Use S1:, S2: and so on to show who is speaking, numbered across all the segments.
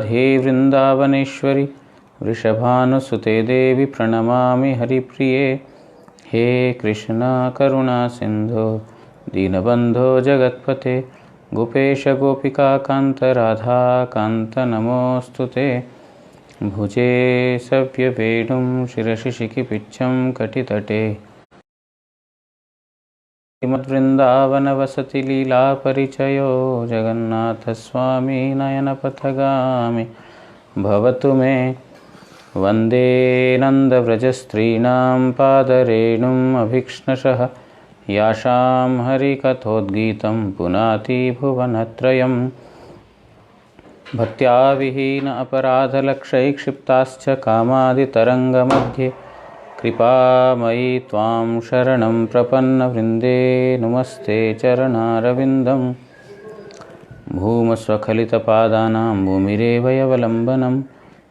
S1: राधे वृंदावनेश्वरी वृषभानुसुते देवी प्रणमामि हरिप्रिये। हे कृष्ण करुणा सिंधो दीनबंधो जगत्पते गोपेश गोपिका कांत राधा कांत नमोस्तुते। भुजे सव्यवेणुं शिरसि शिखिपिच्छं कटितटे श्रीमद्वृन्दावनवसति लीलापरिचयो जगन्नाथस्वामी नयनपथगामी भवतु मे। वन्दे नन्दव्रजस्त्रीणां पादरेणुम् अभीक्ष्णशः यासां हरिकथोद्गीतं पुनाति भुवनत्रयम्। भक्त्या विहीन अपराधलक्षैक्षिप्ताश्च कामादितरङ्गमध्ये कृपामयि त्वां शरणं प्रपन्नवृन्दे नमस्ते चरणारविन्दं। भूमस्वखलितपादानां भूमिरेव यवलम्बनं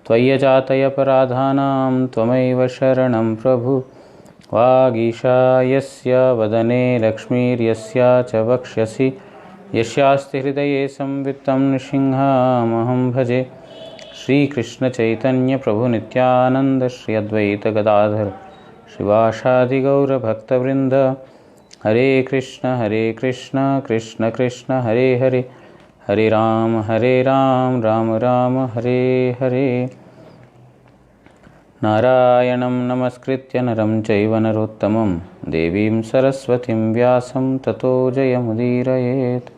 S1: त्वय्यजातयपराधानां त्वमैव शरणं प्रभु। वागीशा यस्य वदने लक्ष्मीर्यस्या च वक्ष्यसि यस्यास्ति हृदये संवित्तं नृसिंहमहं भजे। श्रीकृष्णचैतन्यप्रभुनित्यानन्द श्री अद्वैतगदाधर श्रीवासादि गौरभक्तवृन्द। हरे कृष्ण कृष्ण कृष्ण हरे हरे हरे राम राम राम हरे हरे। नारायणं नमस्कृत्य नरं चैव नरोत्तमं देवीं सरस्वतीं व्यासं ततो जयमुदीरयेत्।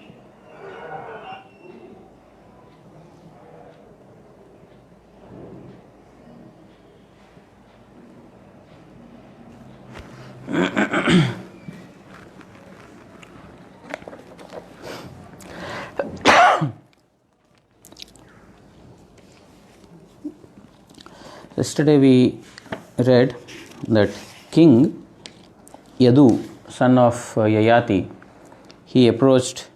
S1: Yesterday we read that King Yadu, son of Yayati, he approached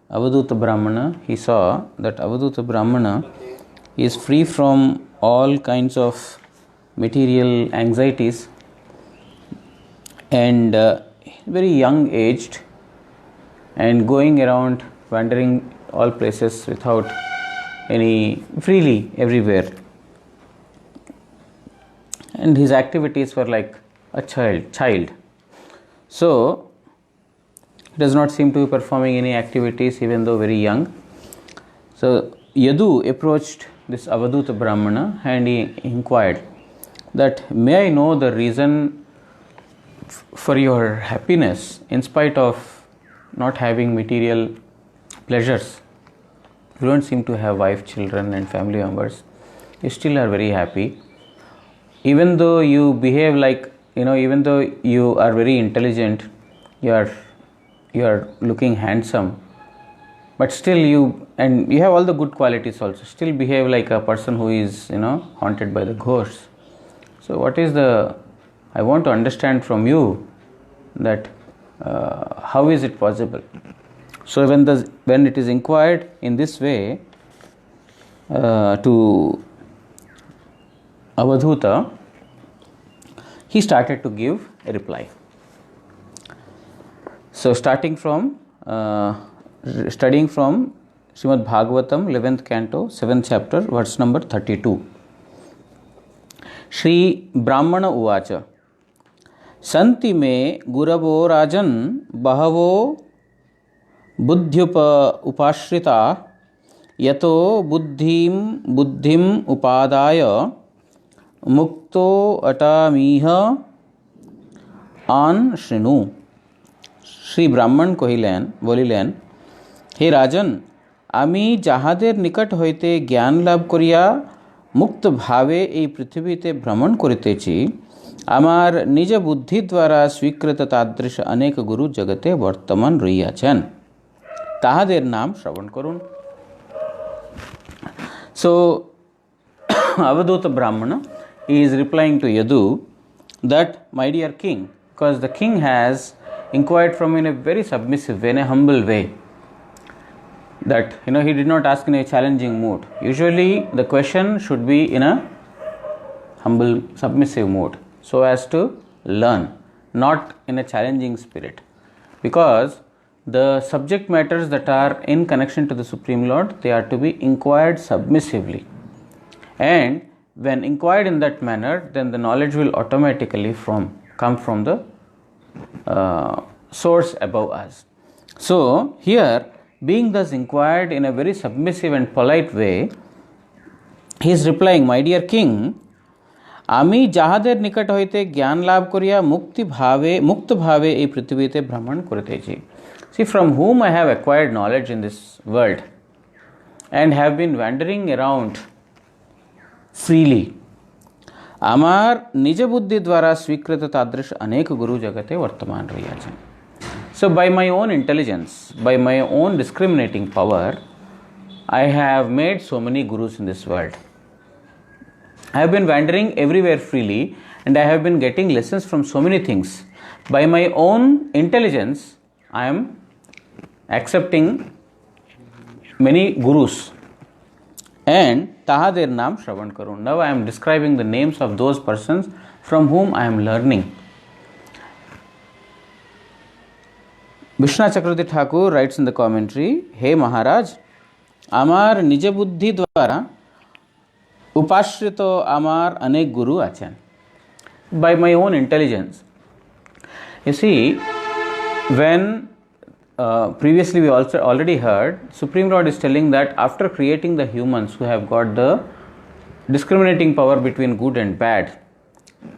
S1: Avadhuta Brahmana. He saw that Avadhuta Brahmana is free from all kinds of material anxieties and very young aged and going around wandering all places without any freely everywhere. And his activities were like a child. So he does not seem to be performing any activities even though very young. So Yadu approached this Avadhuta Brahmana and he inquired that, may I know the reason for your happiness in spite of not having material pleasures? You don't seem to have wife, children and family members. You still are very happy. Even though you behave like, even though you are very intelligent, you are looking handsome, but still you have all the good qualities also, still behave like a person who is, haunted by the ghosts. So I want to understand from you that how is it possible? So when it is inquired in this way to Avadhuta, he started to give a reply. So studying from Srimad Bhagavatam, 11th canto, 7th chapter, verse number 32. Shri Brahmana Uvacha Santi me Guravo Rajan Bahavo Buddhyupa Upashrita Yato Buddhim Upadaya Mukto Atamiha An Shrinu। Shri ब्राह्मण বলিলেন, হে রাজন, আমি যাহাদের নিকট হইতে জ্ঞান লাভ করিয়া মুক্ত ভাবে এই পৃথিবীতে ভ্রমণ করিতেছি, আমার নিজ বুদ্ধি দ্বারা স্বীকৃত তাদৃশ অনেক গুরু জগতে বর্তমান রহিয়াছেন, তাহাদের নাম শ্রবণ করুন। So Avadhuta Brahmana is replying to Yadu that, my dear king, because the king has inquired from in a very submissive way, in a humble way, that he did not ask in a challenging mood. Usually the question should be in a humble submissive mood, so as to learn, not in a challenging spirit, because the subject matters that are in connection to the Supreme Lord, they are to be inquired submissively. And when inquired in that manner, then the knowledge will automatically come from the source above us. So here, being thus inquired in a very submissive and polite way, he is replying, my dear king, আমি যাহাদের নিকট হইতে জ্ঞান লাভ করিয়া মুক্ত ভাবে এই পৃথিবীতে ভ্রমণ করিতেছি. See, from whom I have acquired knowledge in this world and have been wandering around freely. আমার নিজ বুদ্ধি দ্বারা স্বীকৃত তাদৃশ অনেক গুরু জগতে বর্তমান রহিয়াছেন. So by my own intelligence, by my own discriminating power, I have made so many gurus in this world. I have been wandering everywhere freely and I have been getting lessons from so many things. By my own intelligence, I am accepting many gurus. And tahader naam shravan karun. Now I am describing the names of those persons from whom I am learning. Vishnu Chakravarti Thakur writes in the commentary, Hey Maharaj, amar nija buddhi dwara upashrito amar anek guru achen. By my own intelligence. You see, when previously we also already heard, Supreme Lord is telling that after creating the humans who have got the discriminating power between good and bad,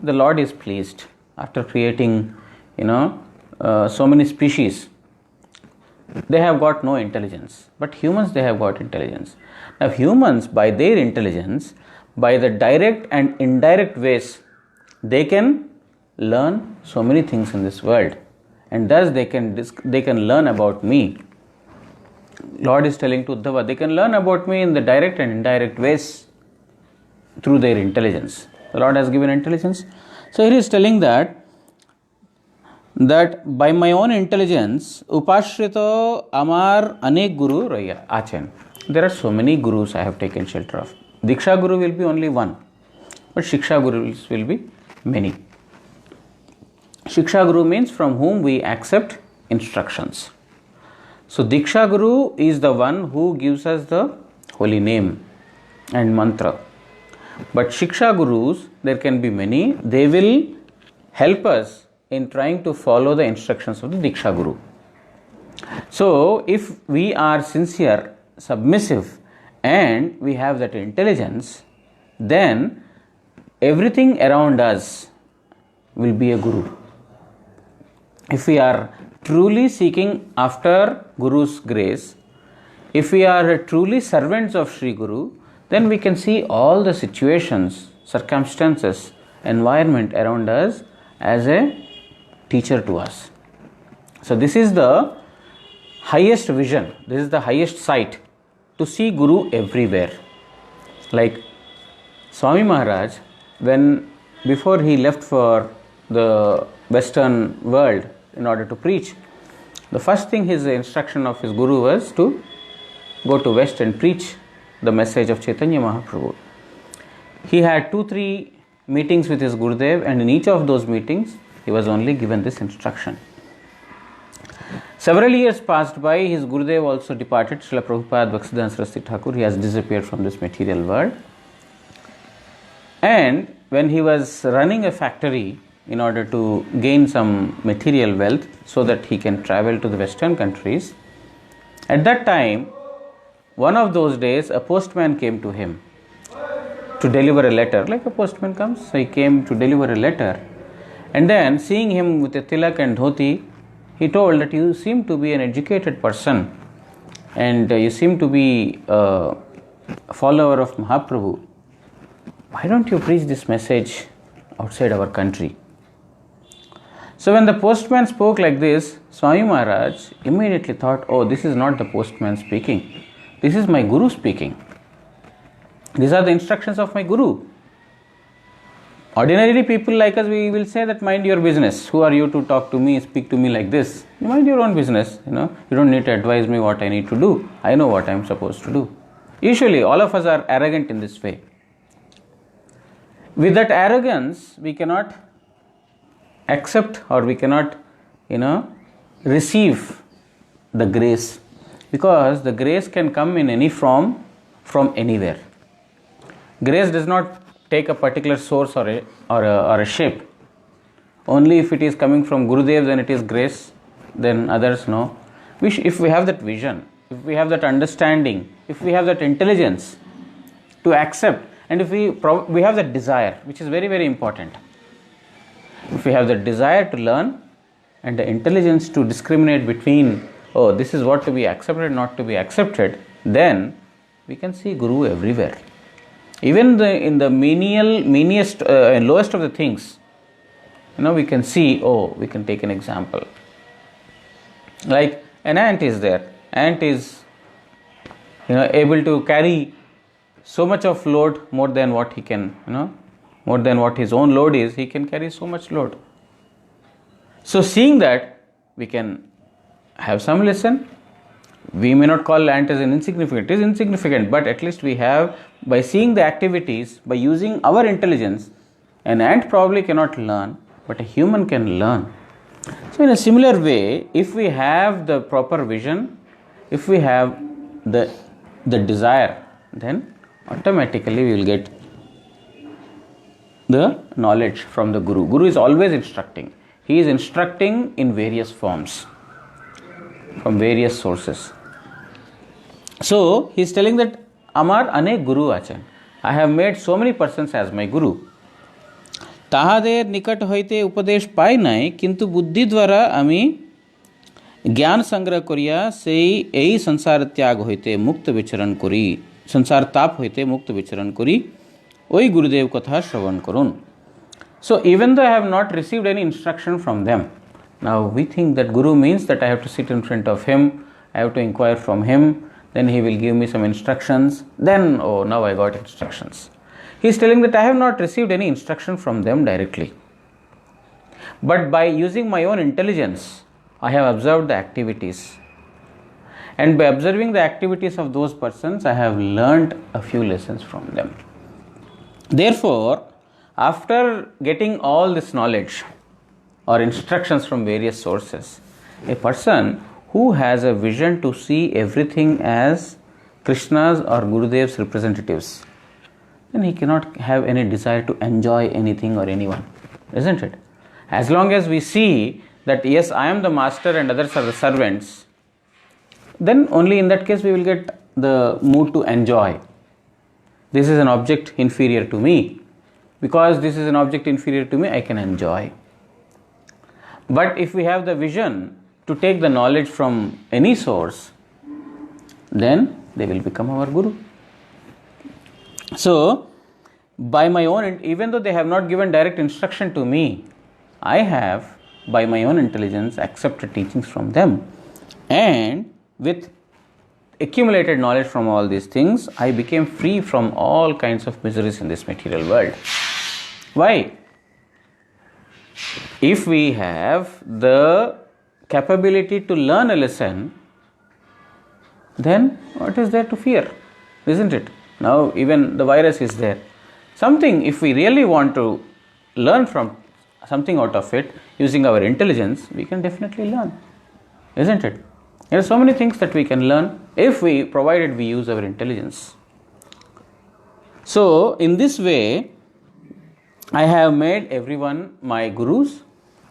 S1: the Lord is pleased. After creating, so many species, they have got no intelligence. But humans, they have got intelligence. Now humans, by their intelligence, by the direct and indirect ways, they can learn so many things in this world. And thus they can learn about me. Lord is telling to Uddhava, they can learn about me in the direct and indirect ways through their intelligence. The Lord has given intelligence. So he is telling that by my own intelligence, upashrito amar anek guru raya achen. There are so many gurus I have taken shelter of. Diksha Guru will be only one, but Shiksha Gurus will be many. Shiksha Guru means from whom we accept instructions. So Diksha Guru is the one who gives us the holy name and mantra. But Shiksha Gurus, there can be many. They will help us in trying to follow the instructions of the Diksha Guru. So if we are sincere, submissive, and we have that intelligence, then everything around us will be a guru. If we are truly seeking after Guru's grace, if we are truly servants of Sri Guru, then we can see all the situations, circumstances, environment around us as a teacher to us. So this is the highest vision, this is the highest sight, to see Guru everywhere. Like Swami Maharaj, before he left for the Western world in order to preach, the first thing his instruction of his Guru was to go to West and preach the message of Chaitanya Mahaprabhu. He had 2-3 meetings with his Gurudev, and in each of those meetings he was only given this instruction. Several years passed by, his Gurudev also departed, Srila Prabhupada Bhaktisiddhanta Saraswati Thakur. He has disappeared from this material world. And when he was running a factory in order to gain some material wealth so that he can travel to the Western countries, at that time, one of those days, a postman came to him to deliver a letter. Like a postman comes, so he came to deliver a letter. And then, seeing him with a tilak and dhoti, he told that you seem to be an educated person and you seem to be a follower of Mahaprabhu. Why don't you preach this message outside our country? So when the postman spoke like this, Swami Maharaj immediately thought, oh, this is not the postman speaking. This is my Guru speaking. These are the instructions of my Guru. Ordinarily, people like us, we will say that mind your business. Who are you to talk to me, speak to me like this? You mind your own business. You don't need to advise me what I need to do. I know what I am supposed to do. Usually, all of us are arrogant in this way. With that arrogance, we cannot accept or we cannot, receive the grace, because the grace can come in any form from anywhere. Grace does not take a particular source or a shape. Only if it is coming from Gurudev, then it is grace, then others no. If we have that vision, if we have that understanding, if we have that intelligence to accept, and if we have that desire, which is very, very important. If we have the desire to learn and the intelligence to discriminate between, oh, this is what to be accepted, not to be accepted, then we can see Guru everywhere. Even in the meanest and lowest of the things, we can see, we can take an example. Like an ant is there. Ant is, able to carry so much of load more than what he can, more than what his own load is, he can carry so much load. So seeing that, we can have some lesson. We may not call ant as an insignificant. It is insignificant, but at least we have, by seeing the activities, by using our intelligence, an ant probably cannot learn, but a human can learn. So in a similar way, if we have the proper vision, if we have the desire, then automatically we will get the knowledge from the Guru. Guru is always instructing. He is instructing in various forms, from various sources. So he is telling that Amar anek Guru achan. I have made so many persons as my Guru. তাহাদের নিকট হইতে উপদেশ পাই নাই, কিন্তু বুদ্ধি দ্বারা আমি জ্ঞান সংগ্রহ করিয়া এই সংসার ত্যাগ হইতে মুক্ত বিচরণ করি, সংসার তাপ হইতে মুক্ত বিচরণ করি, ওই গুরুদেব কথা শ্রবণ করুন. So even though I have not received any instruction from them, now we think that Guru means that I have to sit in front of him, I have to inquire from him, then he will give me some instructions, then now I got instructions. He is telling that I have not received any instruction from them directly. But by using my own intelligence, I have observed the activities. And by observing the activities of those persons, I have learned a few lessons from them. Therefore, after getting all this knowledge or instructions from various sources, a person who has a vision to see everything as Krishna's or Gurudev's representatives, then he cannot have any desire to enjoy anything or anyone, isn't it? As long as we see that yes, I am the master and others are the servants, then only in that case we will get the mood to enjoy. This is an object inferior to me. Because this is an object inferior to me, I can enjoy. But if we have the vision to take the knowledge from any source, then they will become our Guru. So, by my own, even though they have not given direct instruction to me, I have, by my own intelligence, accepted teachings from them. And with accumulated knowledge from all these things, I became free from all kinds of miseries in this material world. Why? If we have the capability to learn a lesson, then what is there to fear? Isn't it? Now even the virus is there. Something, if we really want to learn from something out of it, using our intelligence, we can definitely learn. Isn't it? There are so many things that we can learn if provided we use our intelligence. So in this way, I have made everyone my gurus,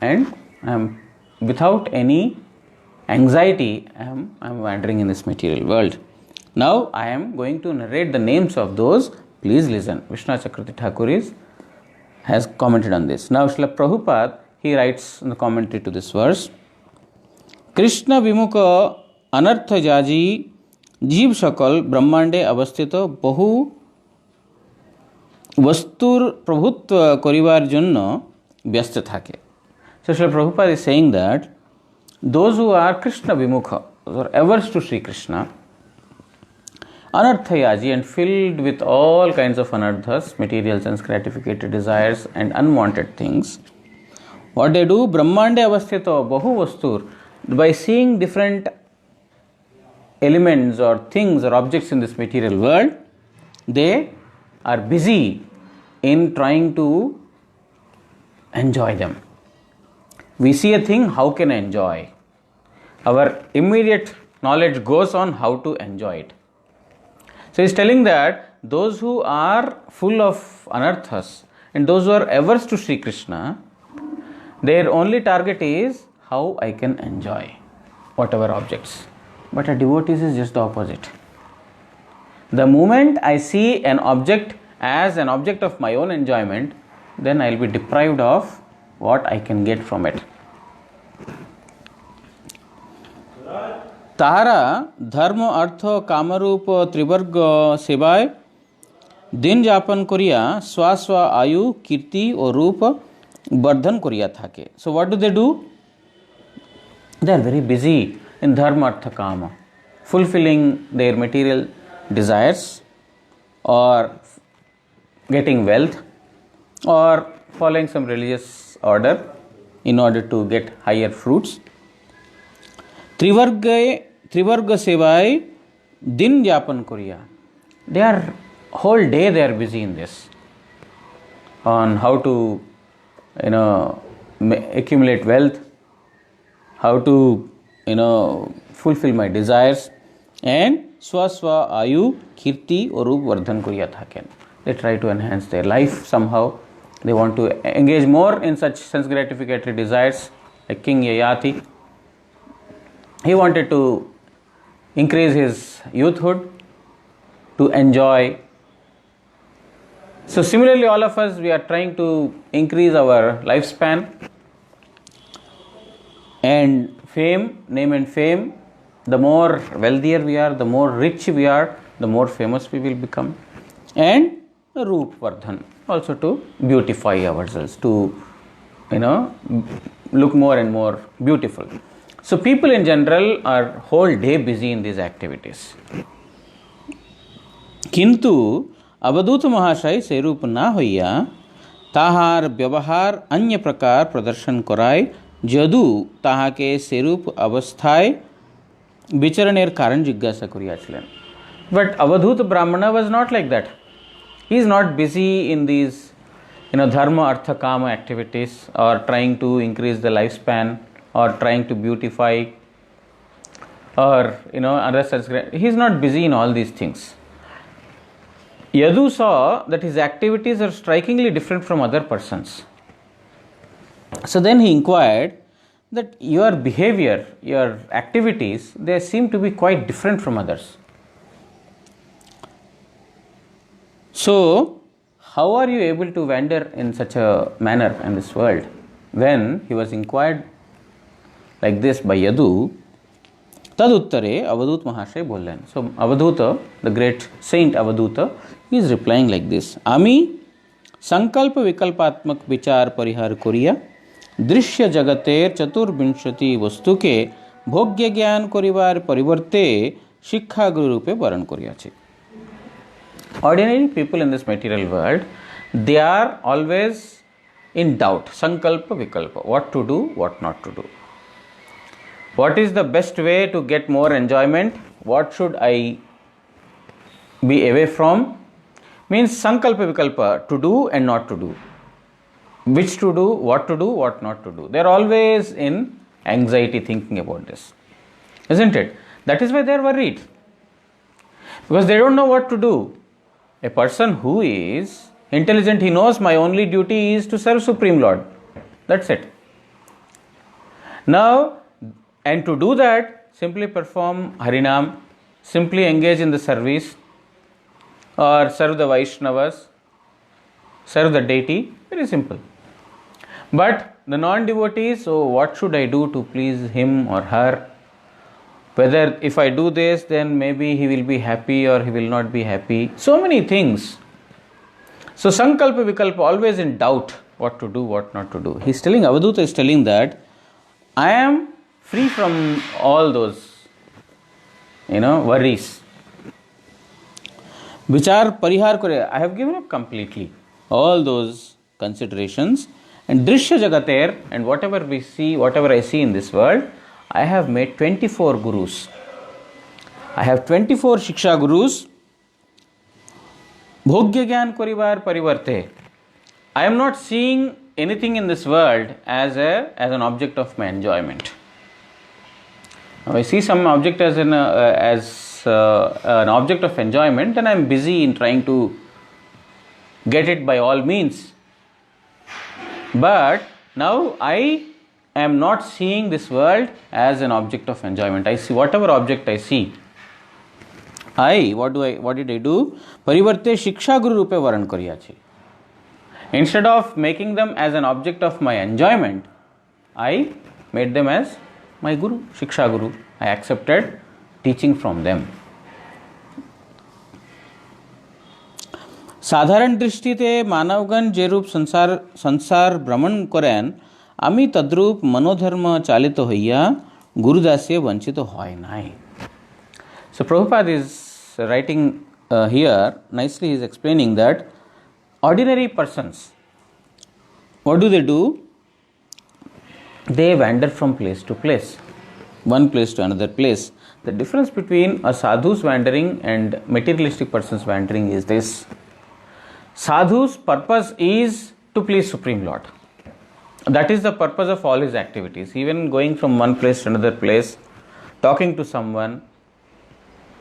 S1: and I am without any anxiety, I am wandering in this material world. Now I am going to narrate the names of those. Please listen. Vishnu Chakravarti Thakur has commented on this. Now Srila Prabhupada, he writes in the commentary to this verse, Krishna Vimukha Anartha Jaji Jeev Shakal Brahmande Avasthito Bahu বস্তুর প্রভুত্ব করিবার জন্য ব্যস্ত থাকে. So Srila Prabhupada is saying that those who are Krishna Vimukha, those are averse to Sri Krishna, anarthayaji, and filled with all kinds of anarthas, material sense gratificated desires and unwanted things, what they do, Brahmande avasthito bahu vastur, by seeing different elements or things or objects in this material world, they are busy in trying to enjoy them. We see a thing, how can I enjoy? Our immediate knowledge goes on how to enjoy it. So he's telling that those who are full of anarthas and those who are averse to Sri Krishna, their only target is how I can enjoy whatever objects. But a devotee is just the opposite. The moment I see an object as an object of my own enjoyment, then I will be deprived of what I can get from it. ताहारा धर्म अर्थ कामरूप त्रिवर्ग सेवाय दिन जापन करिया स्वा स्वा आयु कीर्ति और रूप वर्धन करिया थाके. So what do? They are very busy in dharma artha kama, fulfilling their material desires or getting wealth or following some religious order in order to get higher fruits. त्रिवर्ग सेवाय दिन जापन करिया. They are whole day they are busy in this, on how to accumulate wealth, how to fulfill my desires, and swa ayu kirti or rup vardhan kariya thaken. They try to enhance their life somehow. They want to engage more in such sense gratificatory desires, like King Yayati. He wanted to increase his youthhood, to enjoy. So similarly, all of us, we are trying to increase our lifespan and fame, name and fame. The more wealthier we are, the more rich we are, the more famous we will become. And Roop Vardhan, also to beautify ourselves, to look more and more beautiful. So people in general are whole day busy in these activities. किंतु अवधूत महाशय से रूप ना होइया ताहार व्यवहार अन्य प्रकार प्रदर्शन कराय जदू ताहा के सेरूप अवस्थाय विचरणेर कारण जिज्ञासा करियाछिलेन. But Avadhuta Brahmana was not like that. He is not busy in these dharma artha kama activities or trying to increase the lifespan or trying to beautify or other such. He is not busy in all these things. Yadu saw that his activities are strikingly different from other persons. So then he inquired that your behavior, your activities, they seem to be quite different from others. So how are you able to wander in such a manner in this world? When he was inquired like this by Yadu, Taduttare Avadhuta Mahashay bollen. So Avadhuta, the great saint Avadhuta, he is replying like this. Ami sankalpa vikalpatmak vichar parihar koriya दृश्य जगतेर चतुर्विंशति वस्तु के भोग्य ज्ञान करिवार परिवर्ते शिक्षा गुरु रूपे वर्ण करियाछे. Ordinary people in this material world, they are always in doubt. Sankalpa vikalpa, what to do, what not to do. What is the best way to get more enjoyment? What should I be away from? Means sankalpa vikalpa, to do and not to do. Which to do, what not to do. They are always in anxiety thinking about this. Isn't it? That is why they are worried. Because they don't know what to do. A person who is intelligent, he knows my only duty is to serve Supreme Lord. That's it. Now, and to do that, simply perform Harinam, simply engage in the service or serve the Vaishnavas, serve the deity. Very simple. But the non-devotees, so what should I do to please him or her? Whether if I do this, then maybe he will be happy or he will not be happy. So many things. So Sankalpa Vikalpa, always in doubt what to do, what not to do. He's telling, Avadhuta is telling that I am free from all those, worries. Vichar parihar kore. I have given up completely all those considerations. And Drishya Jagater, and whatever we see, whatever I see in this world, I have made 24 gurus. I have 24 Shiksha gurus. Bhogya Gyan Korivar Parivarte. I am not seeing anything in this world as an object of my enjoyment. Now I see some object as an object of enjoyment, then I am busy in trying to get it by all means. But now I am not seeing this world as an object of enjoyment. I see whatever object I see. What did I do? Parivarte shiksha guru rupe varan kariya chhe. Instead of making them as an object of my enjoyment, I made them as my guru, shiksha guru. I accepted teaching from them. साधारण दृष्टिते मानवगण जे रूप संसार भ्रमण करें आमी तद्रूप मनोधर्म चालित हइया गुरुदास्य वंचित হয় নাই. So Prabhupada is writing here nicely. He is explaining that ordinary persons, what do? They wander from place to place, one place to another place. The difference between a sadhu's wandering and materialistic person's wandering is this. Sadhu's purpose is to please Supreme Lord. That is the purpose of all his activities. Even going from one place to another place, talking to someone,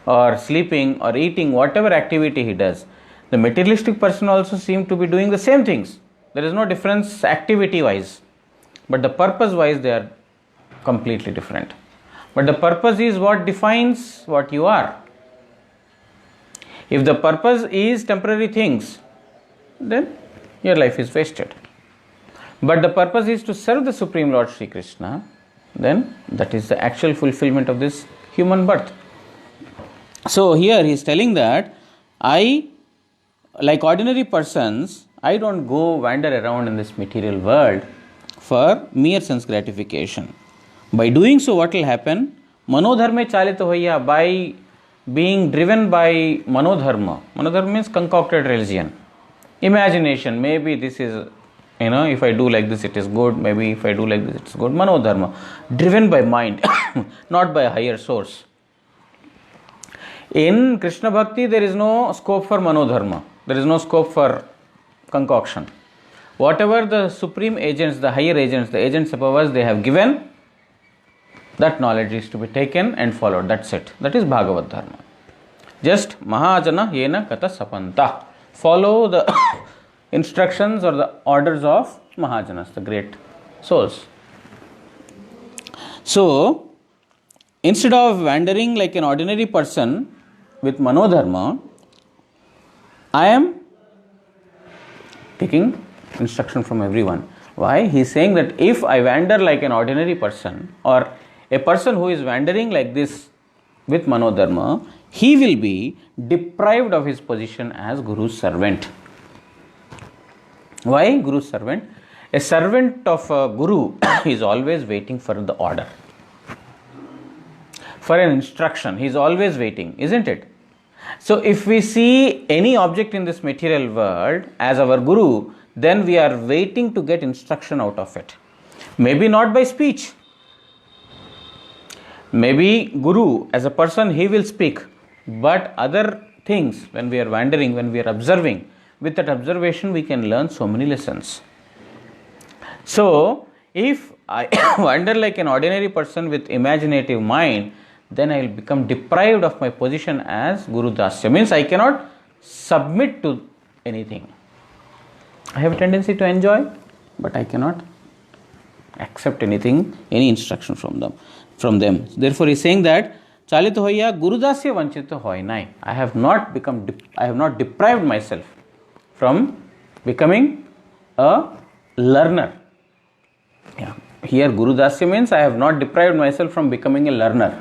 S1: or sleeping or eating, whatever activity he does. The materialistic person also seems to be doing the same things. There is no difference activity wise, but the purpose wise they are completely different. But the purpose is what defines what you are. If the purpose is temporary things, then your life is wasted. But the purpose is to serve the Supreme Lord Sri Krishna, then that is the actual fulfillment of this human birth. So here he is telling that I, like ordinary persons, I don't go wander around in this material world for mere sense gratification. By doing so, what will happen? Manodharme chalita hoya, by being driven by manodharma. Manodharma means concocted religion. Imagination, maybe this is, if I do like this it is good, maybe if I do like this it is good. Manodharma, driven by mind, not by a higher source. In Krishna Bhakti, there is no scope for manodharma. There is no scope for concoction. Whatever the supreme agents, the higher agents, the agents above us, they have given, that knowledge is to be taken and followed. That's it. That is Bhagavad Dharma. Just Mahajana Yena Kata Sapanta. Follow the instructions or the orders of Mahajanas, the great souls. So, instead of wandering like an ordinary person with manodharma, I am taking instruction from everyone. Why? He is saying that if I wander like an ordinary person, or a person who is wandering like this with manodharma, he will be deprived of his position as Guru's servant. Why Guru's servant? A servant of a Guru is always waiting for the order, for an instruction. He is always waiting, isn't it? So if we see any object in this material world as our Guru, then we are waiting to get instruction out of it. Maybe not by speech. Maybe Guru as a person, he will speak. But other things, when we are wandering, when we are observing, with that observation we can learn so many lessons. So if I wander like an ordinary person with imaginative mind, then I will become deprived of my position as Guru Dasya. Means I cannot submit to anything. I have a tendency to enjoy, but I cannot accept anything, any instruction from them. Therefore he is saying that Chalita hoya Gurudasya vanchita hoy nai. I have not deprived myself from becoming a learner. Yeah. Here Gurudasya means I have not deprived myself from becoming a learner.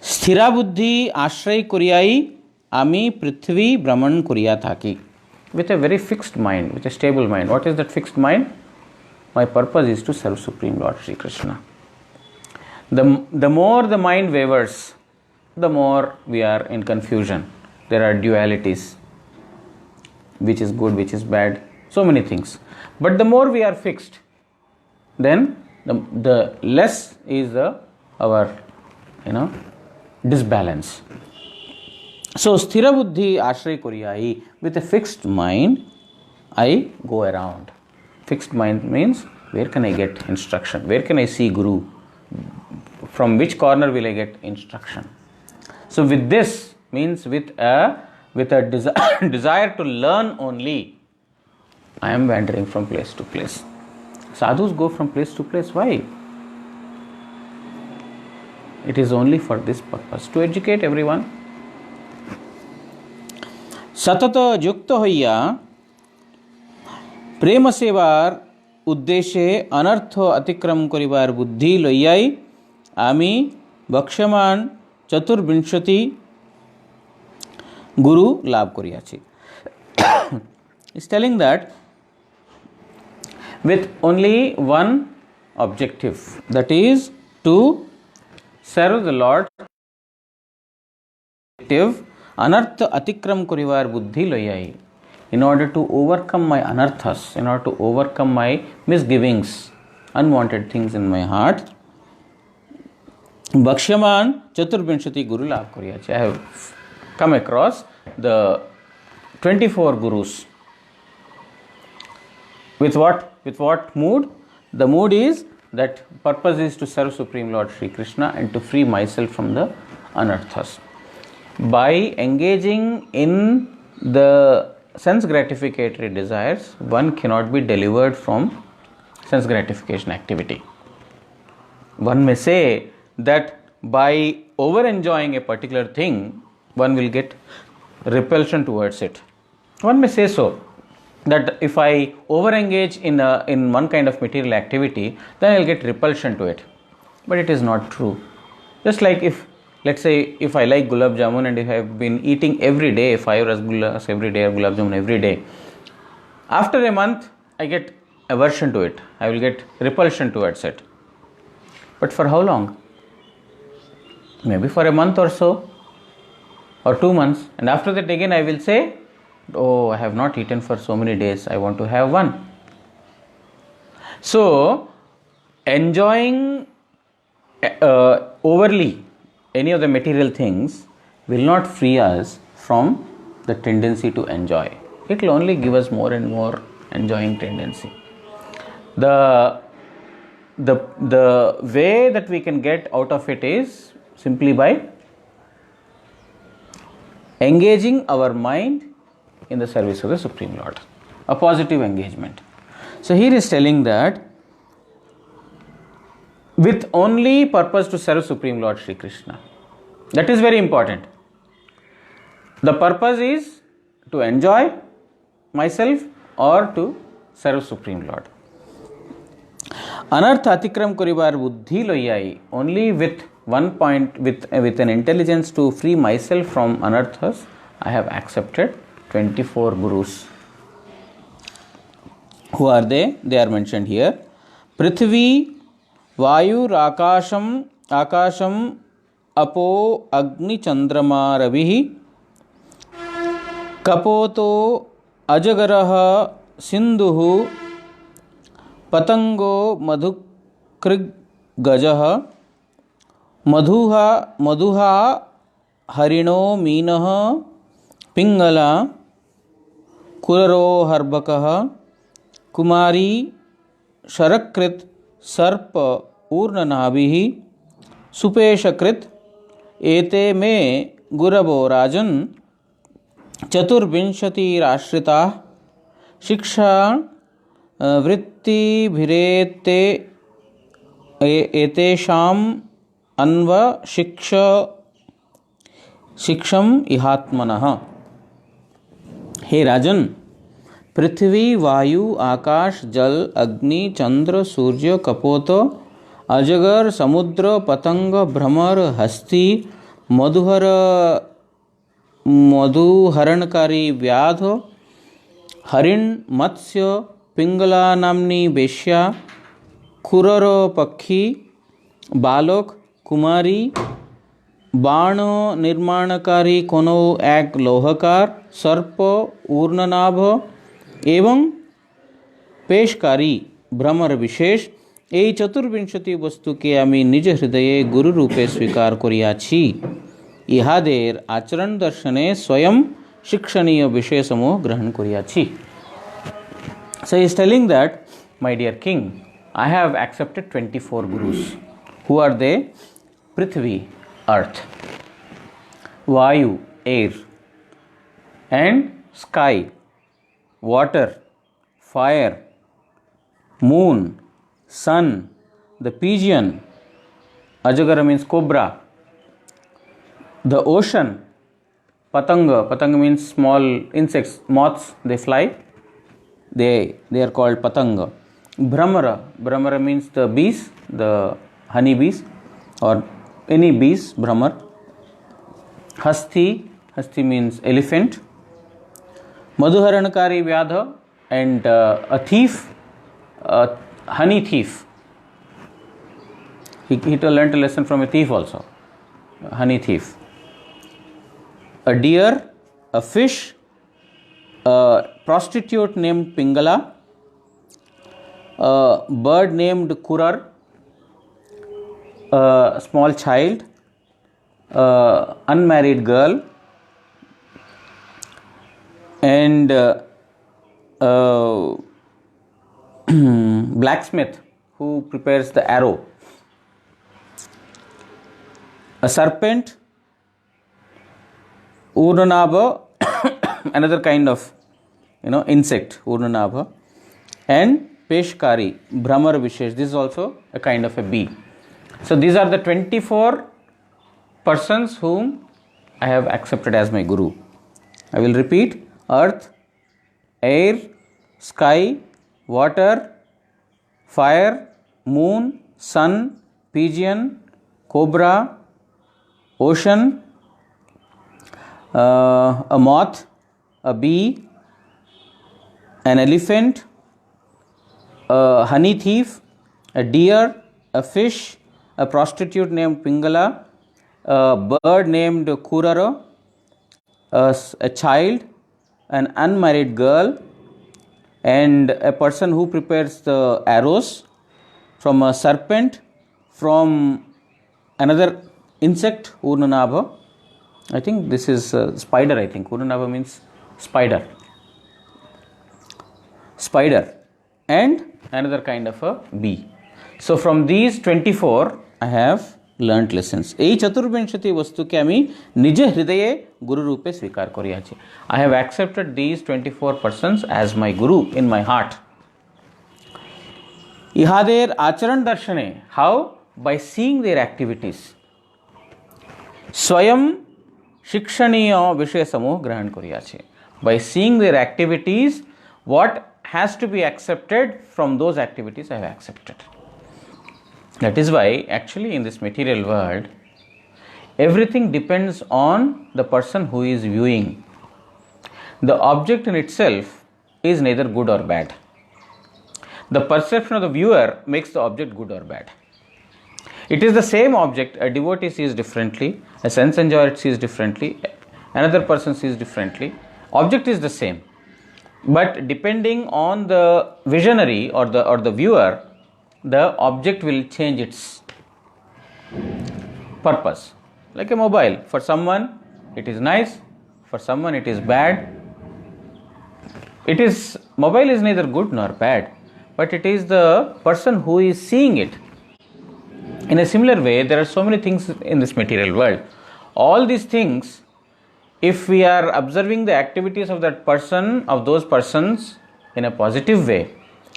S1: Sthira buddhi ashray kuryai ami prithvi brahman kurya thaki. With a very fixed mind, with a stable mind. What is that fixed mind? My purpose is to serve Supreme Lord Sri Krishna. The more the mind wavers, the more we are in confusion. There are dualities. Which is good, which is bad. So many things. But the more we are fixed, then the less is our disbalance. So, sthira buddhi ashray kuryai, with a fixed mind, I go around. Fixed mind means, where can I get instruction? Where can I see Guru From which corner will I get instruction? So with this means with a desire to learn only, I am wandering from place to place. Sadhus go from place to place. Why? It is only for this purpose, to educate everyone. सतत युक्त हइया प्रेम सेवार उद्देश्य अनर्थ अतिक्रम करिवार बुद्धि लइयाई आमी बक्षमान चतुर्विंशति गुरु लाभ करियाछि. Is telling that with only one objective, that is to serve the Lord. Anartha atikram korivar buddhi loyai. In order to overcome my anarthas, in order to overcome my misgivings, unwanted things in my heart, Bhakshaman Chaturvinshati Guru Labh Koriyachi. I have come across the 24 gurus. With what mood? The mood is that purpose is to serve Supreme Lord Sri Krishna and to free myself from the anarthas. By engaging in the sense gratificatory desires, one cannot be delivered from sense gratification activity. One may say that by over enjoying a particular thing, one will get repulsion towards it. One may say so, that if I over engage in one kind of material activity, then I will get repulsion to it. But it is not true. Just like if, let's say, if I like gulab jamun and if I have been eating every day 5 rasgullas every day or gulab jamun every day, after a month I get aversion to it. I will get repulsion towards it. But for how long? Maybe for a month or so, or 2 months, and after that again I will say, oh, I have not eaten for so many days, I want to have one. So, enjoying overly any of the material things will not free us from the tendency to enjoy. It will only give us more and more enjoying tendency. The way that we can get out of it is simply by engaging our mind in the service of the Supreme Lord, a positive engagement. So here is telling that with only purpose to serve Supreme Lord Sri Krishna. That is very important. The purpose is to enjoy myself or to serve Supreme Lord. Anartha atikram koribar buddhi loyai. Only with one point, with an intelligence to free myself from anarthas, I have accepted 24 gurus. Who are they? They are mentioned here. Prithvi, Vayu, Akasham, Apo, Agni, Chandrama, Ravihi, Kapoto, Ajagaraha, Sindhuhu, Patango, Madhukrig, Gajaha, Madhuha, Harino, Minaha, Pingala, Kuraro, Harbakaha, Kumari, Sharakrit, Sarpa, Urnanabihi, Supeshakrit, Ete me Gurabo Rajan, Chaturvinshati Rashrita, Shiksha, Vritti Bhirete, Etesham, Anva, Shiksham Ihatmanaha. Hey Rajan, पृथ्वी वायु आकाश जल अग्नि चंद्र सूर्य कपोत अजगर समुद्र पतंग भ्रमर हस्ती मधुहरणकारी व्याध हरिण मत्स्य पिंगला नामनी वेश्या खुरर पक्षी बालक कुमारी बाण निर्माणकारी कोनो एक लोहकार सर्प ऊर्णनाभ एवं पेशकारी भ्रमर विशेष এই চতুর্বিংশতি বস্তুকে আমি নিজ হৃদয়ে গুরু রূপে স্বীকার করিয়াছি। ইহাদের আচরণ দর্শনে স্বয়ং শিক্ষণীয় বিষয়সমূহ গ্রহণ করিয়াছি। So he is telling that, my dear king, I have accepted 24 gurus. Who are they? Prithvi, earth, Vayu, air, and sky, water, fire, moon, sun, the pigeon, Ajagara means cobra, the ocean, patanga means small insects, moths, they fly, they are called patanga. Brahmara means the bees, the honey bees or any bees, Brahmar. Hasti means elephant. Madhuharankari Vyadha, and a thief, honey thief. He learnt a lesson from a thief also, honey thief. A deer, a fish, a prostitute named Pingala, a bird named Kurar, a small child, unmarried girl, and blacksmith who prepares the arrow, a serpent, Urnanabha, another kind of insect, Urnanabha, and Peshkari, Brahmar Vishesh, this is also a kind of a bee. So these are the 24 persons whom I have accepted as my Guru. I will repeat: earth, air, sky, water, fire, moon, sun, pigeon, cobra, ocean, a moth, a bee, an elephant, a honey thief, a deer, a fish, a prostitute named Pingala, a bird named Kurara, a child, an unmarried girl, and a person who prepares the arrows, from a serpent, from another insect, Urnanabha. I think this is spider, I think. Urnanabha means spider. Spider, and another kind of a bee. So from these 24, I have learnt lessons. এই চতুর্বিংশতি বস্তুকে আমি নিজ হৃদয়ে গুরু রূপে স্বীকার করিয়াছি. I have accepted these 24 persons as my guru in my heart. ইহাদের আচরণ দর্শনে, how? By seeing their activities. স্বয়ং শিক্ষণীয় বিষয় সমূহ গ্রহণ করিয়াছি. By seeing their activities, what has to be accepted from those activities I have accepted. That is why actually in this material world, everything depends on the person who is viewing. The object in itself is neither good or bad. The perception of the viewer makes the object good or bad. It is the same object, a devotee sees differently, a sense enjoyer sees differently, another person sees differently. Object is the same, but depending on the visionary or the viewer, the object will change its purpose. Like a mobile, for someone it is nice, for someone it is bad. Mobile is neither good nor bad, but it is the person who is seeing it. In a similar way, there are so many things in this material world. All these things, if we are observing the activities of that person, of those persons in a positive way,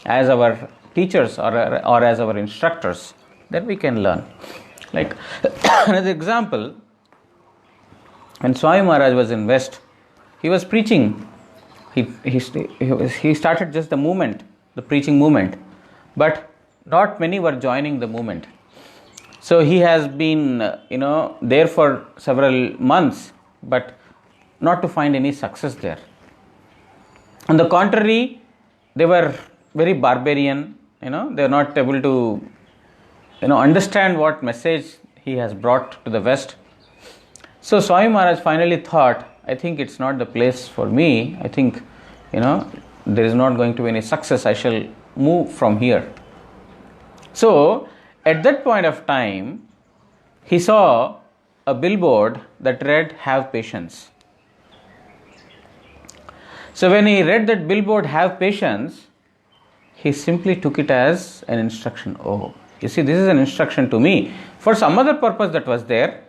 S1: as our teachers or as our instructors, then we can learn. Like another example, when Swami Maharaj was in West, he was preaching. He started just the movement, the preaching movement, but not many were joining the movement. So he has been there for several months, but not to find any success there. On the contrary, they were very barbarian. They are not able to understand what message he has brought to the West. So Swami Maharaj finally thought, I think it's not the place for me. I think there is not going to be any success. I shall move from here. So at that point of time, he saw a billboard that read, "Have patience." So when he read that billboard, "Have patience," he simply took it as an instruction. Oh, You see, this is an instruction to me. For some other purpose that was there,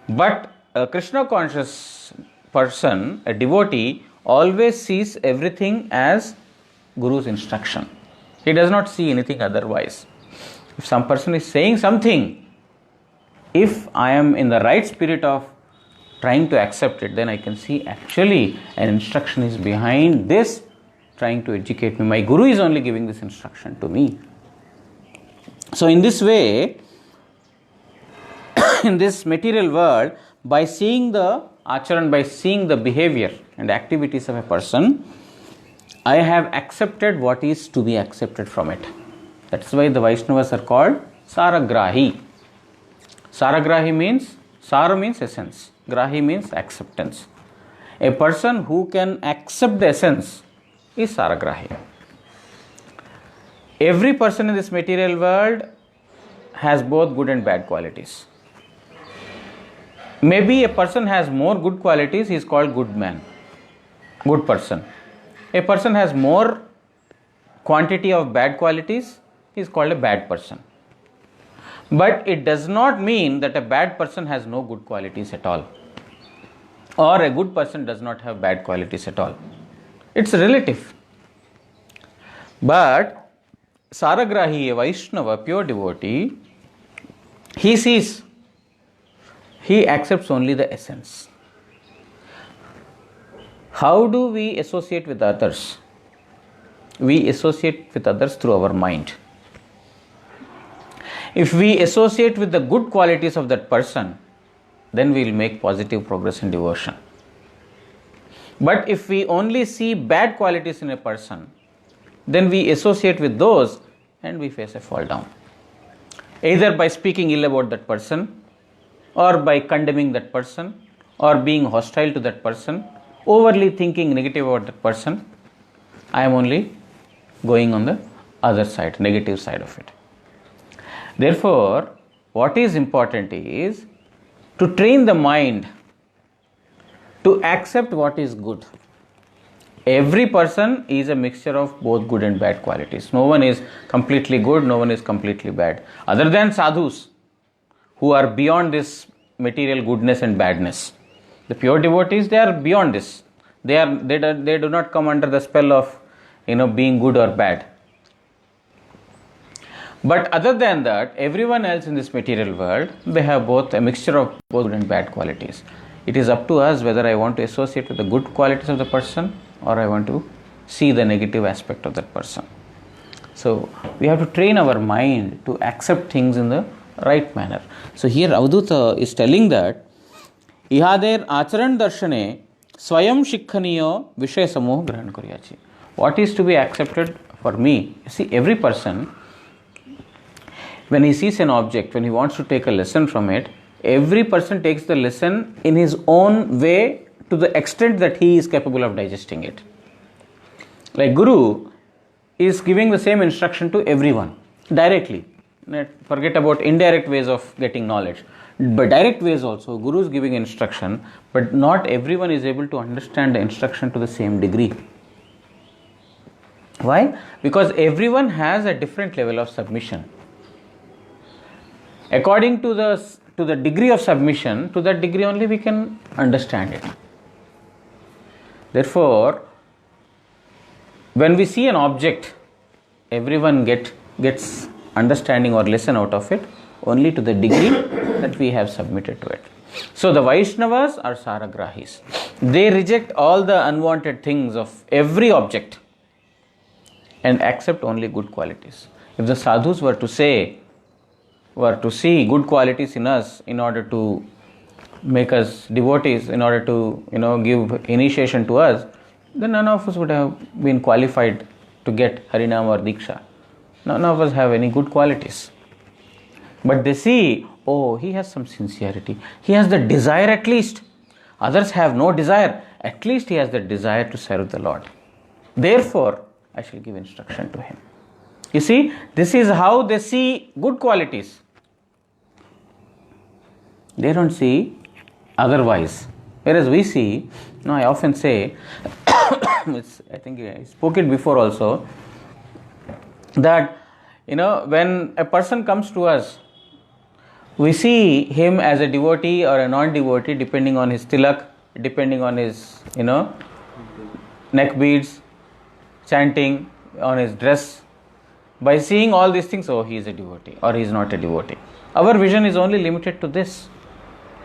S1: but a Krishna conscious person, a devotee, always sees everything as Guru's instruction. He does not see anything otherwise. If some person is saying something, if I am in the right spirit of trying to accept it, then I can see actually an instruction is behind this, trying to educate me. My Guru is only giving this instruction to me. So in this way, in this material world, by seeing the acharan, by seeing the behavior and activities of a person, I have accepted what is to be accepted from it. That's why the Vaishnavas are called Saragrahi. Saragrahi means, Sara means essence, Grahi means acceptance. A person who can accept the essence is Saragrahi. Every person in this material world has both good and bad qualities. Maybe a person has more good qualities, he is called good man, good person. A person has more quantity of bad qualities, he is called a bad person. But it does not mean that a bad person has no good qualities at all, or a good person does not have bad qualities at all. It's relative. But Saragrahi, a Vaishnava, pure devotee, he sees, he accepts only the essence. How do we associate with others? We associate with others through our mind. If we associate with the good qualities of that person, then we will make positive progress in devotion. But if we only see bad qualities in a person, then we associate with those and we face a fall down. Either by speaking ill about that person, or by condemning that person, or being hostile to that person, overly thinking negative about that person. I am only going on the other side, negative side of it. Therefore, what is important is to train the mind to accept what is good. Every person is a mixture of both good and bad qualities. No one is completely good, no one is completely bad. Other than sadhus, who are beyond this material goodness and badness. The pure devotees, they are beyond this. They do not come under the spell of being good or bad. But other than that, everyone else in this material world, they have both a mixture of both good and bad qualities. It is up to us whether I want to associate with the good qualities of the person or I want to see the negative aspect of that person. So we have to train our mind to accept things in the right manner. So here Avadhuta is telling that Ihader acharan darshane swayam shikhaniyo vishaya samoh grahan karyachi. What is to be accepted for me? You see, every person, when he sees an object, when he wants to take a lesson from it, every person takes the lesson in his own way to the extent that he is capable of digesting it. Like Guru is giving the same instruction to everyone directly. Forget about indirect ways of getting knowledge. But direct ways also, Guru is giving instruction, but not everyone is able to understand the instruction to the same degree. Why? Because everyone has a different level of submission. According to the degree of submission, to that degree only we can understand it. Therefore, when we see an object, everyone gets understanding or lesson out of it only to the degree that we have submitted to it. So the Vaishnavas are Saragrahis. They reject all the unwanted things of every object and accept only good qualities. If the sadhus were to see good qualities in us in order to make us devotees, in order to give initiation to us, then none of us would have been qualified to get Harinam or Diksha. None of us have any good qualities. But they see, oh, he has some sincerity. He has the desire at least. Others have no desire. At least he has the desire to serve the Lord. Therefore, I shall give instruction to him. You see, this is how they see good qualities. They don't see otherwise. Whereas we see, I often say, I think I spoke it before also, that when a person comes to us, we see him as a devotee or a non-devotee depending on his tilak, depending on his, neck beads, chanting, on his dress. By seeing all these things, oh, he is a devotee or he is not a devotee. Our vision is only limited to this.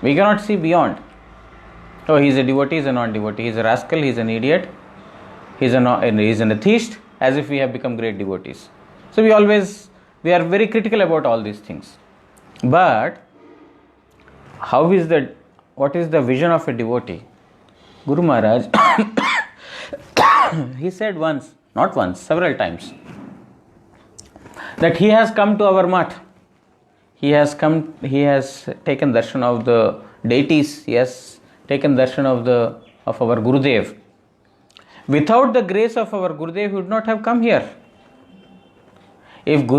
S1: We cannot see beyond. Oh, he is a devotee, he is a non-devotee, he is a rascal, he is an idiot, he is an atheist, as if we have become great devotees. So we are very critical about all these things. But what is the vision of a devotee? Guru Maharaj, he said once, not once, several times, that he has come to our mat. He has taken darshan of the deities, he has taken darshan of our Gurudev. Without the grace of our Gurudev, he would not have come here. If our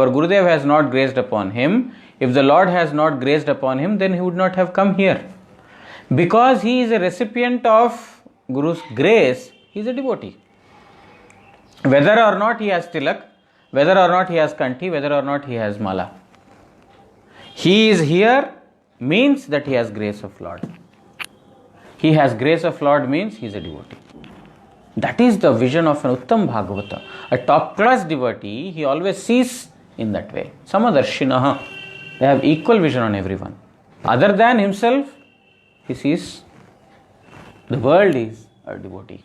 S1: Gurudev has not graced upon him, if the Lord has not graced upon him, then he would not have come here. Because he is a recipient of Guru's grace, he is a devotee. Whether or not he has tilak, whether or not he has kanti, whether or not he has mala, he is here means that he has grace of Lord. He has grace of Lord means he is a devotee. That is the vision of an Uttam Bhagavata. A top class devotee, he always sees in that way. Samadarshinaha. They have equal vision on everyone. Other than himself, he sees the world is a devotee.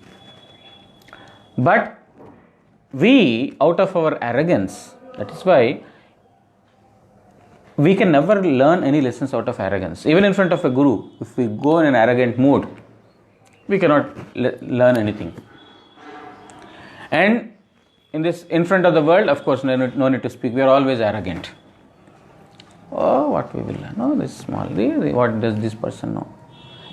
S1: But we, out of our arrogance, that is why we can never learn any lessons out of arrogance. Even in front of a guru, if we go in an arrogant mood, we cannot learn anything. And in front of the world, of course, no need to speak. We are always arrogant. Oh, what we will learn? Oh, this small. What does this person know?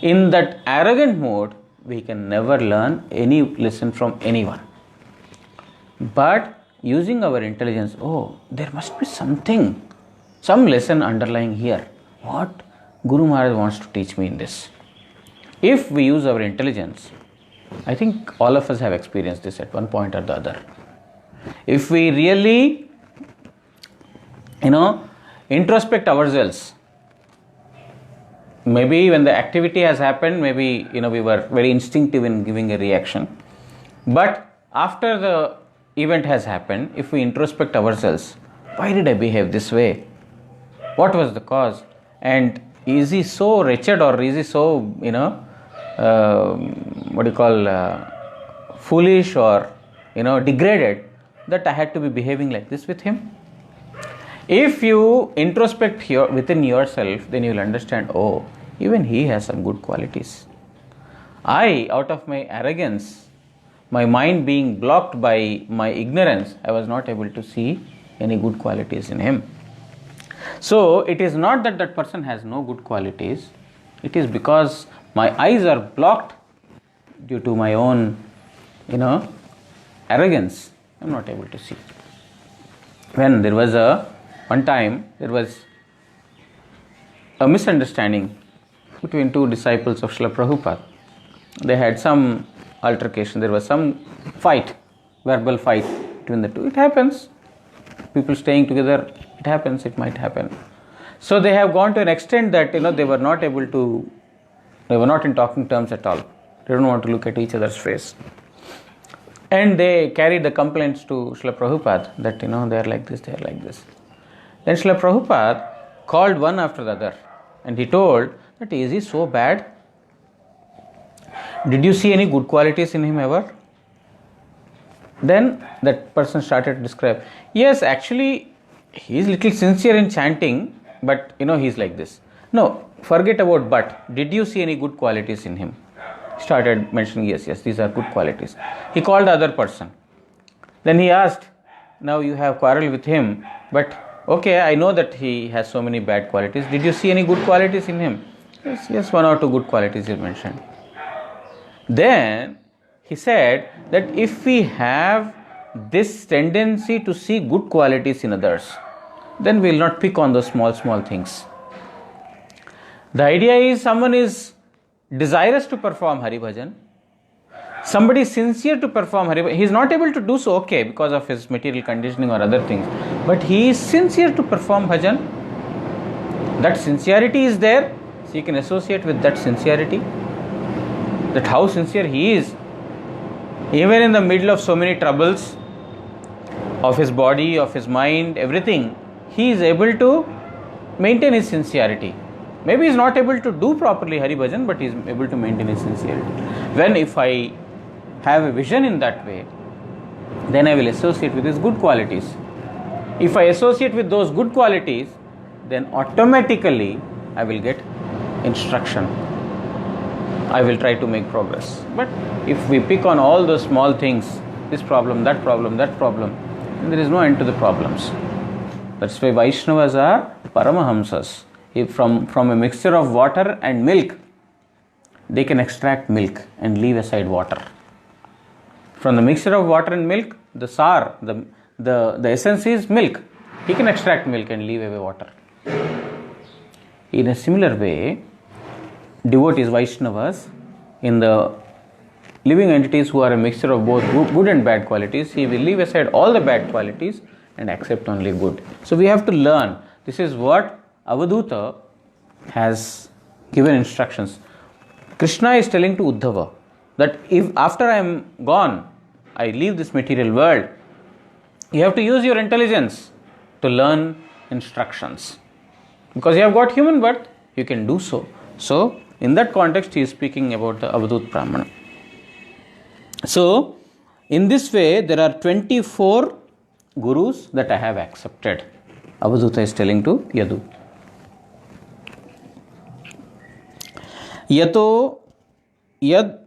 S1: In that arrogant mode, we can never learn any lesson from anyone. But using our intelligence, oh, there must be something, some lesson underlying here. What Guru Maharaj wants to teach me in this? If we use our intelligence, I think all of us have experienced this at one point or the other. If we really, introspect ourselves, maybe when the activity has happened, maybe, we were very instinctive in giving a reaction. But after the event has happened, if we introspect ourselves, why did I behave this way? What was the cause? And is he so wretched or is he so, foolish or, degraded that I had to be behaving like this with him? If you introspect within yourself, then you will understand, oh, even he has some good qualities. I, out of my arrogance, my mind being blocked by my ignorance, I was not able to see any good qualities in him. So, it is not that that person has no good qualities. It is because my eyes are blocked due to my own, arrogance. I am not able to see. When there was one time, there was a misunderstanding between two disciples of Srila Prabhupada. They had some altercation. There was some fight, verbal fight between the two. It happens. People staying together, it happens, it might happen. So they have gone to an extent that, they were not in talking terms at all. They don't want to look at each other's face. And they carried the complaints to Srila Prabhupada that, they are like this, they are like this. Then Srila Prabhupada called one after the other and he told that, is he so bad? Did you see any good qualities in him ever? Then that person started to describe, yes, actually, he is little sincere in chanting, but he is like this. No, forget about but. Did you see any good qualities in him? Started mentioning, yes, these are good qualities. He called the other person. Then he asked, now you have quarreled with him, but okay, I know that he has so many bad qualities. Did you see any good qualities in him? Yes, one or two good qualities he mentioned. Then he said that if we have this tendency to see good qualities in others, then we will not pick on those small things. The idea is someone is desirous to perform Hari Bhajan, Somebody is sincere to perform Hari Bhajan. He is not able to do so, okay, because of his material conditioning or other things. But he is sincere to perform bhajan. That sincerity is there. So you can associate with that sincerity. That how sincere he is. Even in the middle of so many troubles of his body, of his mind, everything, he is able to maintain his sincerity. Maybe he is not able to do properly Hari Bhajan, but he is able to maintain his sincerity. When if I have a vision in that way, then I will associate with his good qualities. If I associate with those good qualities, then automatically I will get instruction. I will try to make progress. But if we pick on all those small things, this problem, that problem, that problem, then there is no end to the problems. That's why Vaishnavas are Paramahamsas. If from a mixture of water and milk, they can extract milk and leave aside water. From the mixture of water and milk, the sar, the essence is milk. He can extract milk and leave away water. In a similar way, devotees, Vaishnavas, in the living entities who are a mixture of both good and bad qualities, he will leave aside all the bad qualities and accept only good. So we have to learn. This is what Avadhuta has given instructions. Krishna is telling to Uddhava that if after I am gone, I leave this material world, you have to use your intelligence to learn instructions. Because you have got human birth, you can do so. So, in that context, he is speaking about the Avadhuta Brahmana. So, in this way, there are 24 gurus that I have accepted. Avadhuta is telling to Yadu. Yato yad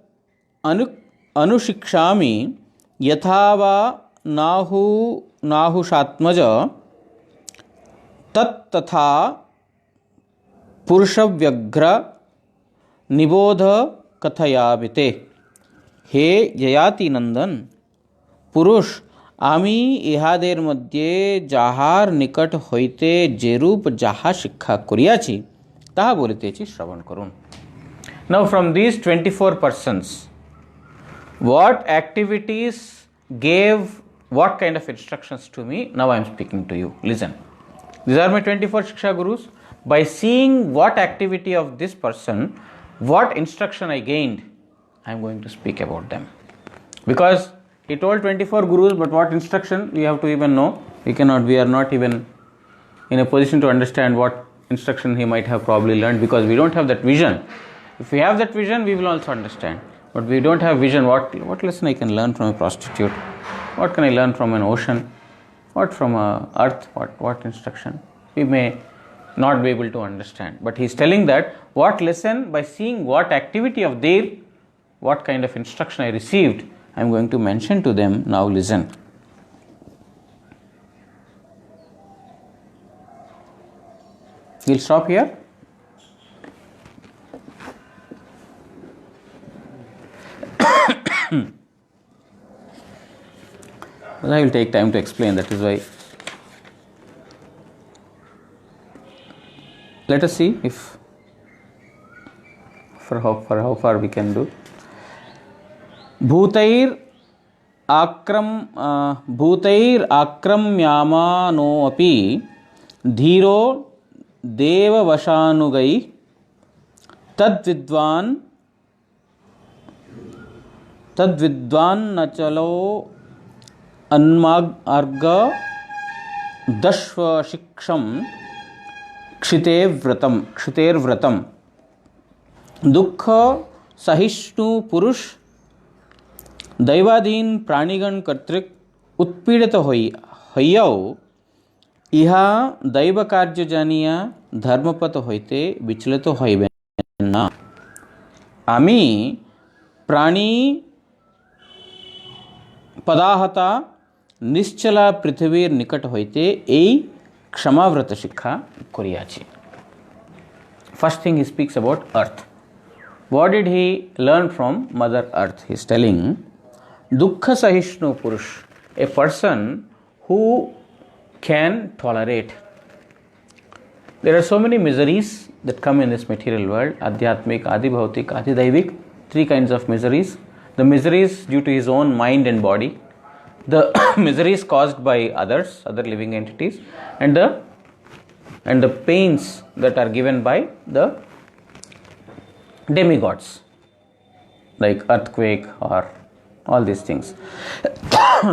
S1: anushikshamī yathava nahushatmaja tat tatha purushavyagra nibodha kathayamite. He Jayati Nandan, Purush আমি ইহাদের মধ্যে যাহার নিকট হইতে যেরূপ যাহা শিক্ষা করিয়াছি তাহা বলিতেছি শ্রবণ করুন. Now from these 24 persons, what activities gave what kind of instructions to me, now I am speaking to you. Listen. These are my 24 Shiksha Gurus. By seeing what activity of this person, what instruction I gained, I am going to speak about them. Because he told 24 Gurus, but what instruction we have to even know. We are not even in a position to understand what instruction he might have probably learned, because we don't have that vision. If we have that vision, we will also understand. But we don't have vision. What lesson I can learn from a prostitute? What can I learn from an ocean? What from earth? What instruction? We may not be able to understand. But he is telling that what lesson, by seeing what activity of their, what kind of instruction I received, I am going to mention to them. Now listen. We'll stop here. Well, I will take time to explain. That is why. Let us see if for how far we can do. Bhutair akramyamano api dhiro deva vashanugai tadvidvan nachalo anmarga dashva shiksham क्षितेर व्रतम दुख सहिष्णु पुरुष दैवादीन प्राणीगण कर्तृक उत्पीड़ित हইয়াও ইহা দৈব কার্য জানিয়া ধর্মপথ হইতে বিচলিত হইবেন না. আমি প্রাণী পদাহতা নিশ্চলা পৃথিবীর নিকট হইতে এই ক্ষমাব্রত শিক্ষা করিয়াছি. First thing he speaks about earth. What did he learn from Mother Earth? He is telling Dukkha Sahishnu Purush, a person who can tolerate. There are so many miseries that come in this material world, Adhyatmik, Adibhautik, Adidaivik, three kinds of miseries. the miseries due to his own mind and body, the miseries caused by others, other living entities, and the pains that are given by the demigods, like earthquake or all these things.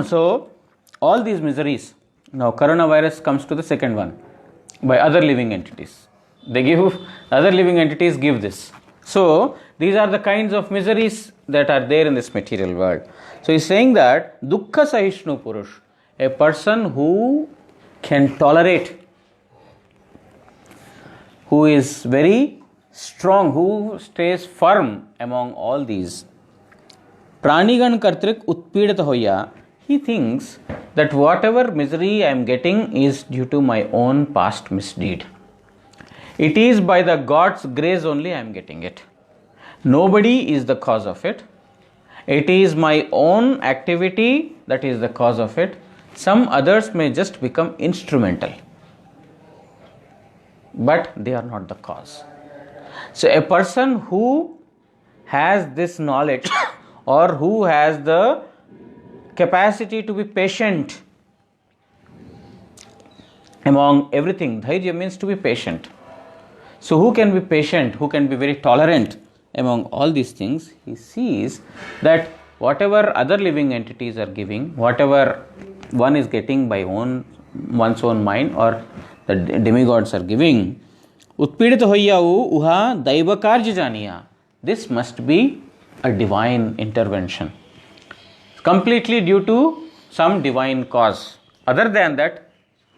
S1: So all these miseries, now coronavirus comes to the second one, by other living entities. They give, other living entities give this. So these are the kinds of miseries that are there in this material world. So he's saying that dukkha sahishnu purush, a person who can tolerate, who is very strong, who stays firm among all these. Pranigan kartrik utpidata hoya, he thinks that whatever misery I am getting is due to my own past misdeed. It is by the God's grace only I am getting it. Nobody is the cause of it. It is my own activity that is the cause of it. Some others may just become instrumental, but they are not the cause. So a person who has this knowledge or who has the capacity to be patient among everything, dhairya means to be patient. So who can be patient, who can be very tolerant among all these things, he sees that whatever other living entities are giving, whatever one is getting by one's own mind or the demigods are giving, utpidita hoyyavu uha daiva karya janiya. This must be a divine intervention, completely due to some divine cause. Other than that,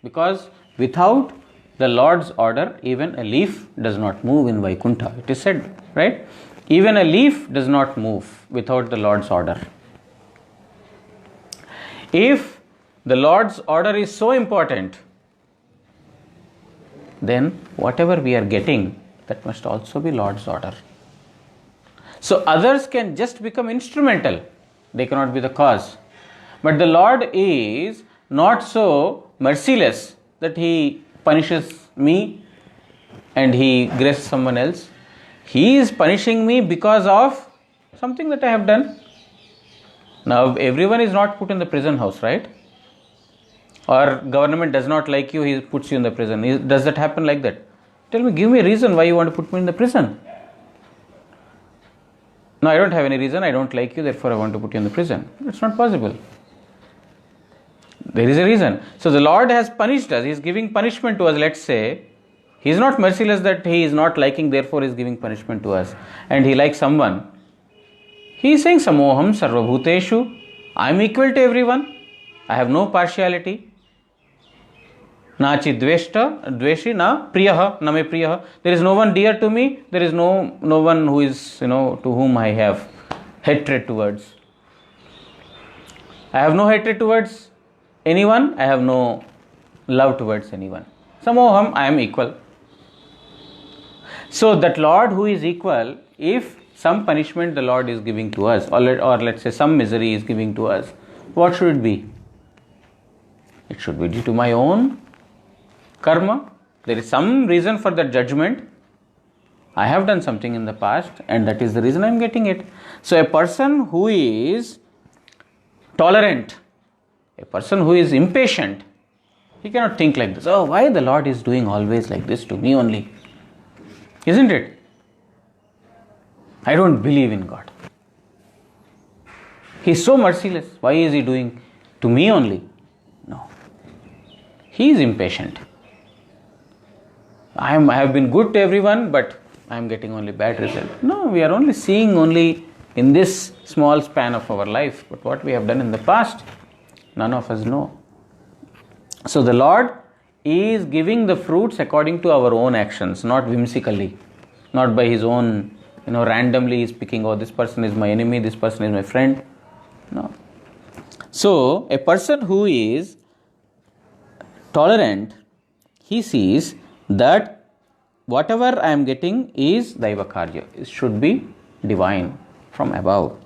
S1: because without the Lord's order, even a leaf does not move in Vaikuntha. It is said, right? Even a leaf does not move without the Lord's order. If the Lord's order is so important, then whatever we are getting, that must also be Lord's order. So others can just become instrumental. They cannot be the cause. But the Lord is not so merciless that He punishes me and He graces someone else. He is punishing me because of something that I have done. Now everyone is not put in the prison house, right? Or government does not like you, he puts you in the prison. Does that happen like that? Tell me, give me a reason why you want to put me in the prison. No, I don't have any reason, I don't like you, therefore I want to put you in the prison. It's not possible. There is a reason. So the Lord has punished us. He is giving punishment to us. Let's say He is not merciless that He is not liking, therefore He is giving punishment to us. And He likes someone. He is saying Samoham sarvabhuteshu. I am equal to everyone. I have no partiality. Nachi dveshi na priyaha na me priyaha. There is no one dear to me. There is no one who is, to whom I have hatred towards. I have no hatred towards anyone. I have no love towards anyone. Samoham, I am equal. So that Lord who is equal, if some punishment the Lord is giving to us, or let's say some misery is giving to us, what should it be? It should be due to my own karma. There is some reason for that judgment. I have done something in the past and that is the reason I am getting it. So a person who is tolerant, a person who is impatient, he cannot think like this. Oh, why the Lord is doing always like this to me only? Isn't it? I don't believe in God. He is so merciless. Why is He doing to me only? No. He is impatient. I have been good to everyone, but I am getting only bad result. No, we are only seeing only in this small span of our life. But what we have done in the past, none of us know. So the Lord is giving the fruits according to our own actions, not whimsically, not by His own, randomly He is picking, oh, this person is my enemy, this person is my friend. No. So a person who is tolerant, he sees that whatever I am getting is Daiva Karya. It should be divine from above.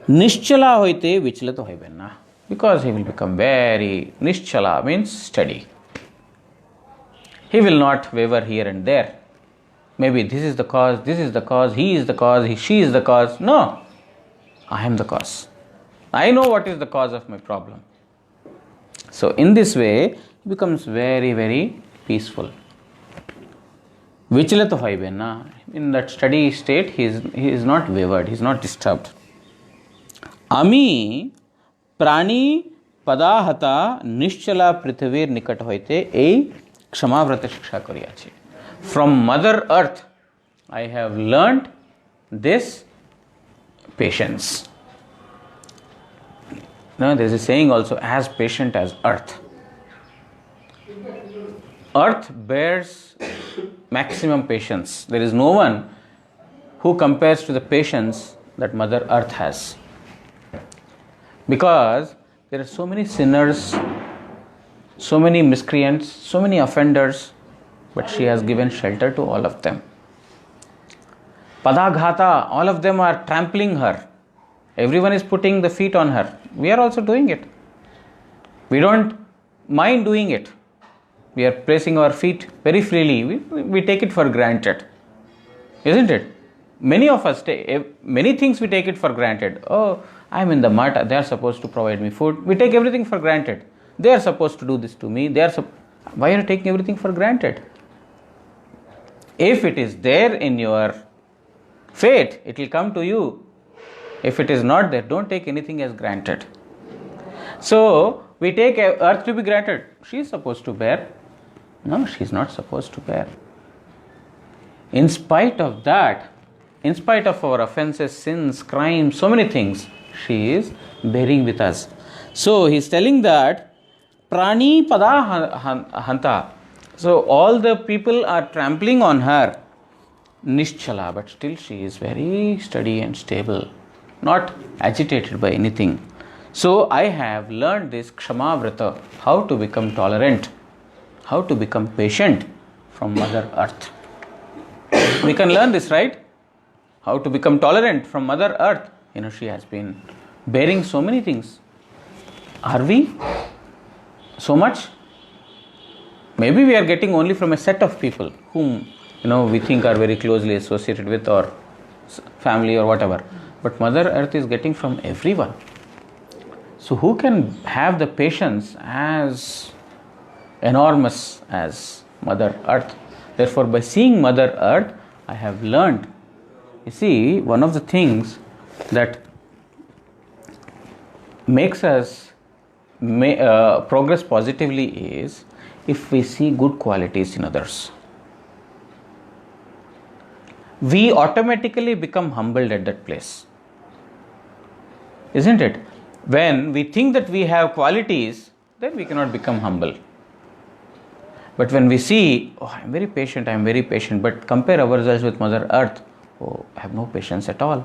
S1: Nischala hoite vichlata hoibenna. Because he will become very nischala, means steady. He will not waver here and there. Maybe this is the cause, he is the cause, she is the cause. No. I am the cause. I know what is the cause of my problem. So in this way, he becomes very, very peaceful. Vichalit hoibe na. In that steady state, he is not wavered, he is not disturbed. Ami prani padahata nischala prithivir nikat hoite ei ksamavrata shiksha kariyachi. From Mother Earth, I have learnt this patience. Now there is a saying also, as patient as earth. Earth bears maximum patience. There is no one who compares to the patience that Mother Earth has. Because there are so many sinners, so many miscreants, so many offenders, but she has given shelter to all of them. Padaghata, all of them are trampling her. Everyone is putting the feet on her. We are also doing it. We don't mind doing it. We are placing our feet very freely. We take it for granted. Isn't it? Many of us, many things we take it for granted. Oh, I am in the mart. They are supposed to provide me food. We take everything for granted. They are supposed to do this to me. Why are you taking everything for granted? If it is there in your fate, it will come to you. If it is not there, don't take anything as granted. So, we take earth to be granted. She is supposed to bear. No, she is not supposed to bear. In spite of that, in spite of our offenses, sins, crimes, so many things, she is bearing with us. So, he is telling that Prani Pada Hanta. So, all the people are trampling on her. Nischala, but still she is very steady and stable, not agitated by anything. So I have learned this Kshamavrata, how to become tolerant, how to become patient from Mother Earth. We can learn this, right? How to become tolerant from Mother Earth. She has been bearing so many things. Are we so much? Maybe we are getting only from a set of people whom we think are very closely associated with, or family or whatever. But Mother Earth is getting from everyone. So who can have the patience as enormous as Mother Earth? Therefore, by seeing Mother Earth, I have learned. You see, one of the things that makes us progress positively is if we see good qualities in others. We automatically become humbled at that place. Isn't it? When we think that we have qualities, then we cannot become humble. But when we see, I am very patient, but compare ourselves with Mother Earth, I have no patience at all.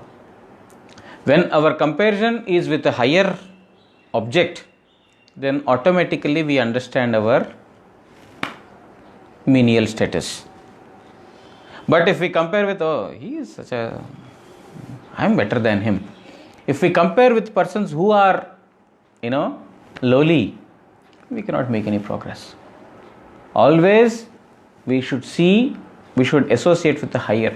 S1: When our comparison is with a higher object, then automatically we understand our menial status. But if we compare with, I am better than him. If we compare with persons who are, lowly, we cannot make any progress. Always we should associate with the higher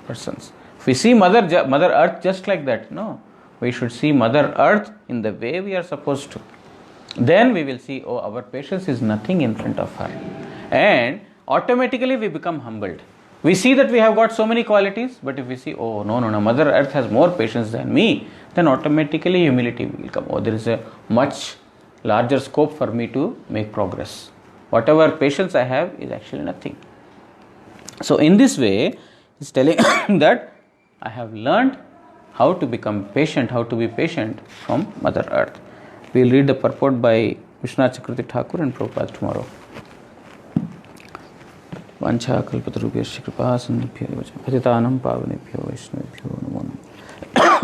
S1: persons. If we see Mother Earth just like that, no. We should see Mother Earth in the way we are supposed to. Then we will see, our patience is nothing in front of her. And automatically we become humbled. We see that we have got so many qualities, but if we see, no, Mother Earth has more patience than me, then automatically humility will come. There is a much larger scope for me to make progress. Whatever patience I have is actually nothing. So in this way, he's telling that I have learned how to become patient, how to be patient from Mother Earth. We will read the purport by Vishwanath Chakravarti Thakur and Prabhupada tomorrow. Vancha kalpatarubhyasya kripa sindhubhyo patitanam pavanebhyo vaishnavibhyo namo namaः.